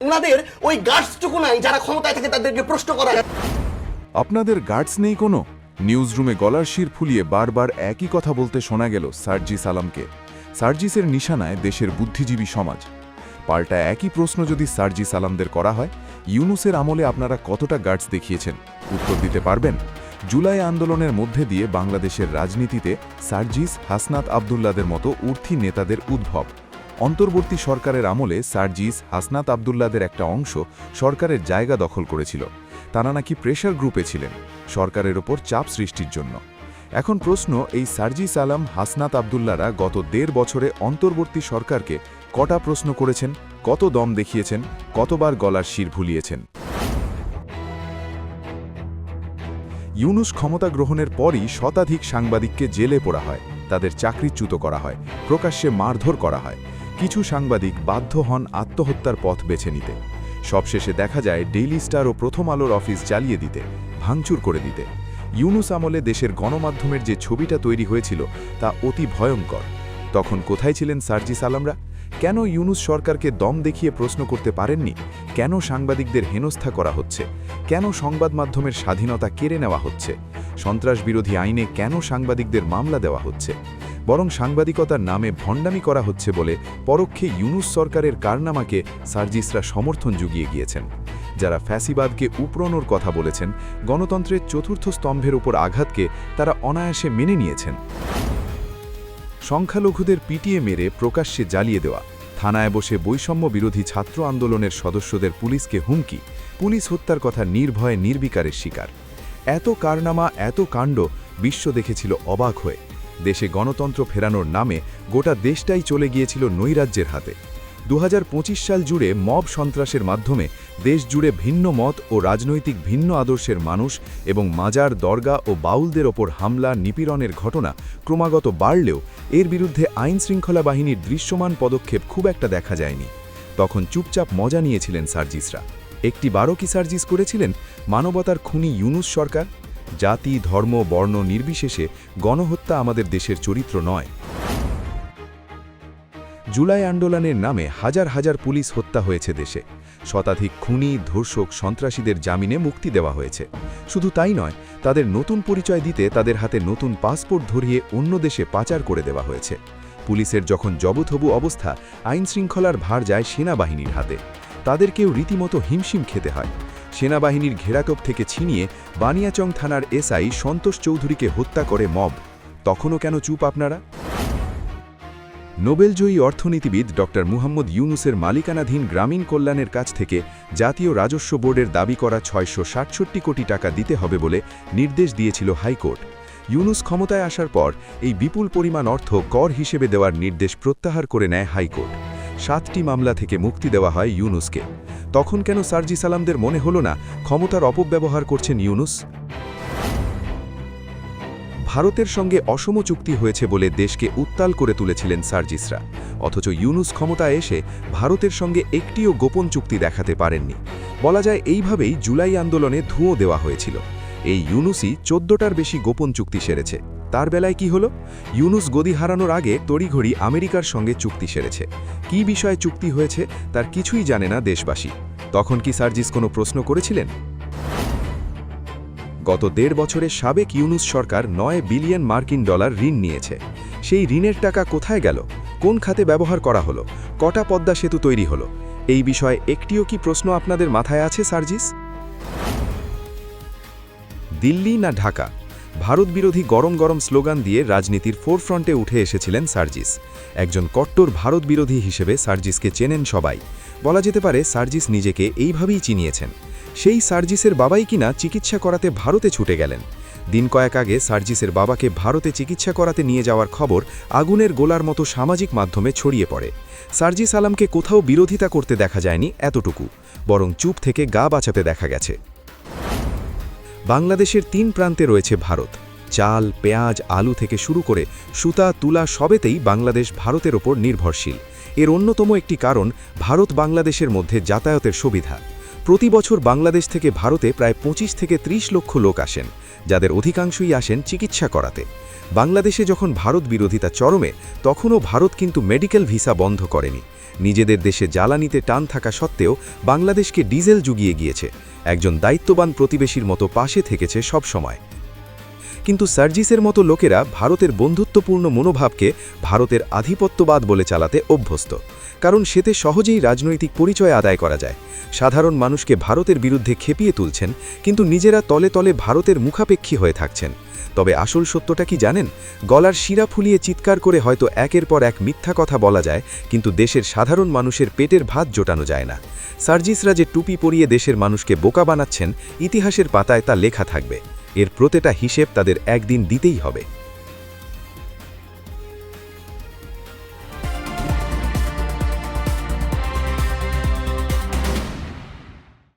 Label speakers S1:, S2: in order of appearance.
S1: ওনাদের ওই গার্ডসটুকু নাই যারা ক্ষমতায় থাকে তাদেরকে প্রশ্ন করা যায়।
S2: আপনাদের গার্ডস নেই কোনো? নিউজ রুমে গলার শির ফুলিয়ে বারবার একই কথা বলতে শোনা গেল সার্জিস আলমকে। সার্জিসের নিশানায় দেশের বুদ্ধিজীবী সমাজ। পাল্টা একই প্রশ্ন যদি সার্জিস আলমদের করা হয়, ইউনুসের আমলে আপনারা কতটা গার্ডস দেখিয়েছেন? উত্তর দিতে পারবেন? জুলাই আন্দোলনের মধ্যে দিয়ে বাংলাদেশের রাজনীতিতে সার্জিস, হাসনাত আবদুল্লাদের মতো ঊর্ধ্বী নেতাদের উদ্ভব। অন্তর্বর্তী সরকারের আমলে সার্জিস, হাসনাত আবদুল্লাদের একটা অংশ সরকারের জায়গা দখল করেছিল। তারা নাকি প্রেশার গ্রুপে ছিলেন সরকারের ওপর চাপ সৃষ্টির জন্য। এখন প্রশ্ন, এই সার্জিস আলম, হাসনাত আবদুল্লারা গত ১.৫ বছরে অন্তর্বর্তী সরকারকে কটা প্রশ্ন করেছেন, কত দম দেখিয়েছেন, কতবার গলার শির ভুলিয়েছেন? ইউনুস ক্ষমতা গ্রহণের পরই শতাধিক সাংবাদিককে জেলে পোড়া হয়, তাদের চাকরিচ্যুত করা হয়, প্রকাশ্যে মারধর করা হয়। কিছু সাংবাদিক বাধ্য হন আত্মহত্যার পথ বেছে নিতে। সবশেষে দেখা যায় ডেইলি স্টার ও প্রথম আলোর অফিস জ্বালিয়ে দিতে, ভাঙচুর করে দিতে। ইউনুস আমলে দেশের গণমাধ্যমের যে ছবিটা তৈরি হয়েছিল তা অতি ভয়ঙ্কর। তখন কোথায় ছিলেন সার্জিস আলমরা? কেন ইউনুস সরকারকে দম দেখিয়ে প্রশ্ন করতে পারেননি? কেন সাংবাদিকদের হেনস্থা করা হচ্ছে? কেন সংবাদ মাধ্যমের স্বাধীনতা কেড়ে নেওয়া হচ্ছে? সন্ত্রাস বিরোধী আইনে কেন সাংবাদিকদের মামলা দেওয়া হচ্ছে? বরং সাংবাদিকতার নামে ভণ্ডামি করা হচ্ছে বলে পরোক্ষে ইউনুস সরকারের কারনামাকে সার্জিসরা সমর্থন জুগিয়ে গিয়েছেন। যারা ফ্যাসিবাদকে উপড়ানোর কথা বলেছেন, গণতন্ত্রের চতুর্থ স্তম্ভের উপর আঘাতকে তারা অনায়াসে মেনে নিয়েছেন। সংখ্যালঘুদের পিটিয়ে মেরে প্রকাশ্যে জ্বালিয়ে দেওয়া, থানায় বসে বৈষম্য বিরোধী ছাত্র আন্দোলনের সদস্যদের পুলিশকে হুমকি, পুলিশ হত্যার কথা নির্ভয়ে নির্বিকারের শিকার। এত কারনামা, এত কাণ্ড বিশ্ব দেখেছিল অবাক হয়ে। দেশে গণতন্ত্র ফেরানোর নামে গোটা দেশটাই চলে গিয়েছিল নৈরাজ্যের হাতে। ২০২৫ সাল জুড়ে মব সন্ত্রাসের মাধ্যমে দেশ জুড়ে ভিন্ন মত ও রাজনৈতিক ভিন্ন আদর্শের মানুষ এবং মাজার, দরগা ও বাউলদের ওপর হামলা, নিপীড়নের ঘটনা ক্রমাগত বাড়লেও এর বিরুদ্ধে আইনশৃঙ্খলা বাহিনীর দৃশ্যমান পদক্ষেপ খুব একটা দেখা যায়নি। তখন চুপচাপ মজা নিয়েছিলেন সার্জিসরা। একটি বারও কি সার্জিস করেছিলেন মানবতার খুনি ইউনুস সরকার? জাতি, ধর্ম, বর্ণ নির্বিশেষে গণহত্যা আমাদের দেশের চরিত্র নয়। জুলাই আন্দোলনের নামে হাজার হাজার পুলিশ হত্যা হয়েছে দেশে। শতাধিক খুনি, ধর্ষক, সন্ত্রাসীদের জামিনে মুক্তি দেওয়া হয়েছে। শুধু তাই নয়, তাদের নতুন পরিচয় দিতে তাদের হাতে নতুন পাসপোর্ট ধরিয়ে অন্য দেশে পাচার করে দেওয়া হয়েছে। পুলিশের যখন জবুথবু অবস্থা, আইনশৃঙ্খলার ভার যায় সেনাবাহিনীর হাতে। তাদেরকেও রীতিমতো হিমশিম খেতে হয়। সেনাবাহিনীর ঘেরাটোপ থেকে ছিনিয়ে বানিয়াচং থানার এসআই সন্তোষ চৌধুরীকে হত্যা করে মব। তখনও কেন চুপ আপনারা? নোবেলজয়ী অর্থনীতিবিদ ড. মুহাম্মদ ইউনুসের মালিকানাধীন গ্রামীণ কল্যাণের কাছ থেকে জাতীয় রাজস্ব বোর্ডের দাবি করা ৬৬৭ কোটি টাকা দিতে হবে বলে নির্দেশ দিয়েছিল হাইকোর্ট। ইউনুস ক্ষমতায় আসার পর এই বিপুল পরিমাণ অর্থ কর হিসেবে দেওয়ার নির্দেশ প্রত্যাহার করে নেয় হাইকোর্ট। ৭টি মামলা থেকে মুক্তি দেওয়া হয় ইউনুসকে। তখন কেন সার্জিস আলমদের মনে হলো না ক্ষমতার অপব্যবহার করছেন ইউনুস? ভারতের সঙ্গে অসম চুক্তি হয়েছে বলে দেশকে উত্তাল করে তুলেছিলেন সার্জিসরা। অথচ ইউনুস ক্ষমতায় এসে ভারতের সঙ্গে একটিও গোপন চুক্তি দেখাতে পারেননি। বলা যায় এইভাবেই জুলাই আন্দোলনে ধুঁয়ো দেওয়া হয়েছিল। এই ইউনুসই ১৪টার বেশি গোপন চুক্তি সেরেছে। তার বেলায় কি হলো? ইউনুস গদি হারানোর আগে তড়িঘড়ি আমেরিকার সঙ্গে চুক্তি সেরেছে। কী বিষয়ে চুক্তি হয়েছে তার কিছুই জানে না দেশবাসী। তখন কি সার্জিস কোনো প্রশ্ন করেছিলেন? গত ১.৫ বছরে সাবেক ইউনুস সরকার ৯ বিলিয়ন মার্কিন ডলার ঋণ নিয়েছে। সেই ঋণের টাকা কোথায় গেল? কোন খাতে ব্যবহার করা হলো? কটা পদ্মা সেতু তৈরি হলো? এই বিষয়ে একটিও কি প্রশ্ন আপনাদের মাথায় আছে সার্জিস? দিল্লি না ঢাকা, ভারত বিরোধী গরম গরম স্লোগান দিয়ে রাজনীতির ফোরফ্রন্টে উঠে এসেছিলেন সার্জিস। একজন কট্টর ভারত বিরোধী হিসেবে সার্জিসকে চেনেন সবাই। বলা যেতে পারে সার্জিস নিজেকে এইভাবেই চিনিয়েছেন। সেই সার্জিসের বাবাই কিনা চিকিৎসা করাতে ভারতে ছুটে গেলেন। দিন কয়েক আগে সার্জিসের বাবাকে ভারতে চিকিৎসা করাতে নিয়ে যাওয়ার খবর আগুনের গোলার মতো সামাজিক মাধ্যমে ছড়িয়ে পড়ে। সার্জিস আলমকে কোথাও বিরোধিতা করতে দেখা যায়নি এতটুকু, বরং চুপ থেকে গা বাঁচাতে দেখা গেছে। বাংলাদেশের ৩ প্রান্তে রয়েছে ভারত। চাল, পেঁয়াজ, আলু থেকে শুরু করে সুতা, তুলা সবেতেই বাংলাদেশ ভারতের ওপর নির্ভরশীল। এর অন্যতম একটি কারণ ভারত বাংলাদেশের মধ্যে যাতায়াতের সুবিধা। প্রতি বছর বাংলাদেশ থেকে ভারতে প্রায় 25 থেকে 30 লক্ষ লোক আসেন, যাদের অধিকাংশই আসেন চিকিৎসা করাতে। বাংলাদেশে যখন ভারত বিরোধিতা চরমে, তখনও ভারত কিন্তু মেডিকেল ভিসা বন্ধ করেনি। নিজেদের দেশে জ্বালানিতে টান থাকা সত্ত্বেও বাংলাদেশকে ডিজেল জুগিয়ে গিয়েছে, একজন দায়িত্ববান প্রতিবেশীর মতো পাশে থেকেছে সব সময়। কিন্তু সার্জিসের মতো লোকেরা ভারতের বন্ধুত্বপূর্ণ মনোভাবকে ভারতের আধিপত্যবাদ বলে চালাতে অভ্যস্ত, কারণ সেতে সহজেই রাজনৈতিক পরিচয় আদায় করা যায়। সাধারণ মানুষকে ভারতের বিরুদ্ধে খেপিয়ে তুলছেন, কিন্তু নিজেরা তলে তলে ভারতের মুখাপেক্ষী হয়ে থাকছেন। তবে আসল সত্যটা কি জানেন? গলার শিরা ফুলিয়ে চিৎকার করে হয়তো একের পর এক মিথ্যা কথা বলা যায়, কিন্তু দেশের সাধারণ মানুষের পেটের ভাত জোটানো যায় না। সার্জিসরা যে টুপি পরিয়ে দেশের মানুষকে বোকা বানাচ্ছেন, ইতিহাসের পাতায় তা লেখা থাকবে। এর প্রতিটা হিসেব তাদের একদিন দিতেই হবে।